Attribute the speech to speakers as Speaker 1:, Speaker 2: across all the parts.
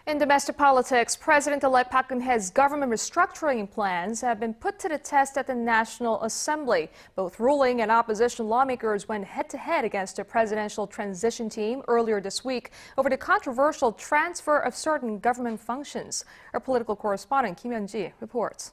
Speaker 1: In domestic politics, President-elect Park Geun-hye's government restructuring plans have been put to the test at the National Assembly. Both ruling and opposition lawmakers went head-to-head against the presidential transition team earlier this week over the controversial transfer of certain government functions. Our political correspondent Kim Yeon-ji reports.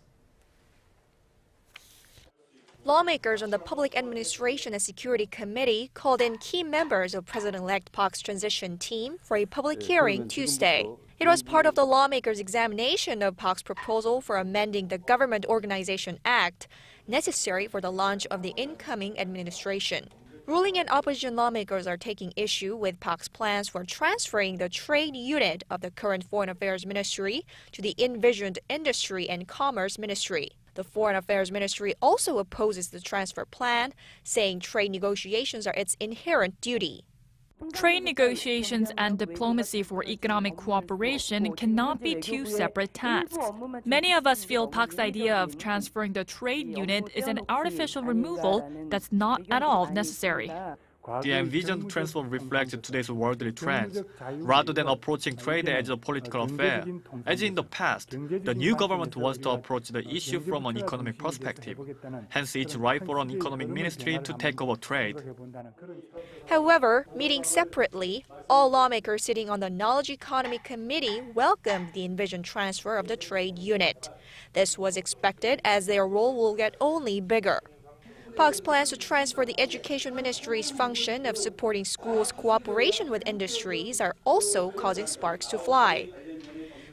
Speaker 2: Lawmakers on the Public Administration and Security Committee called in key members of President-elect Park's transition team for a public hearing Tuesday. It was part of the lawmakers' examination of Park's proposal for amending the Government Organization Act, necessary for the launch of the incoming administration. Ruling and opposition lawmakers are taking issue with Park's plans for transferring the trade unit of the current Foreign Affairs Ministry to the envisioned Industry and Commerce Ministry. The Foreign Affairs Ministry also opposes the transfer plan, saying trade negotiations are its inherent duty.
Speaker 3: Trade negotiations and diplomacy for economic cooperation cannot be two separate tasks. Many of us feel Park's idea of transferring the trade unit is an artificial removal that's not at all necessary.
Speaker 4: The envisioned transfer reflects today's worldly trends, rather than approaching trade as a political affair. As in the past, the new government wants to approach the issue from an economic perspective. Hence, it's right for an economic ministry to take over trade.
Speaker 2: However, meeting separately, all lawmakers sitting on the Knowledge Economy Committee welcomed the envisioned transfer of the trade unit. This was expected as their role will get only bigger. Park's plans to transfer the Education Ministry's function of supporting schools' cooperation with industries are also causing sparks to fly.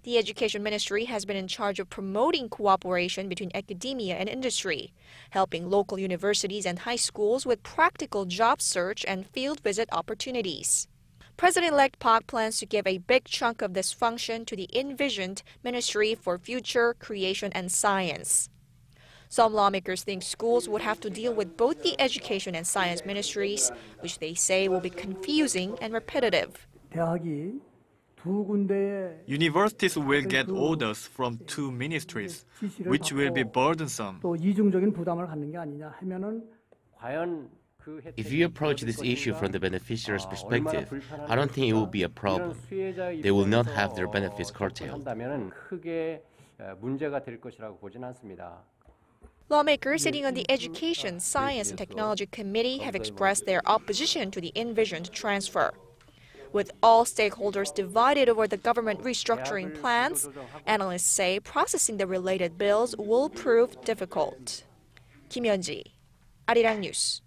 Speaker 2: The Education Ministry has been in charge of promoting cooperation between academia and industry, helping local universities and high schools with practical job search and field visit opportunities. President-elect Park plans to give a big chunk of this function to the envisioned Ministry for Future, Creation and Science. Some lawmakers think schools would have to deal with both the education and science ministries, which they say will be confusing and repetitive.
Speaker 4: Universities will get orders from two ministries, which will be burdensome.
Speaker 5: If you approach this issue from the beneficiary's perspective, I don't think it will be a problem. They will not have their benefits curtailed.
Speaker 2: Lawmakers sitting on the Education, Science and Technology Committee have expressed their opposition to the envisioned transfer. With all stakeholders divided over the government restructuring plans, analysts say processing the related bills will prove difficult. Kim Yeon-ji, Arirang News.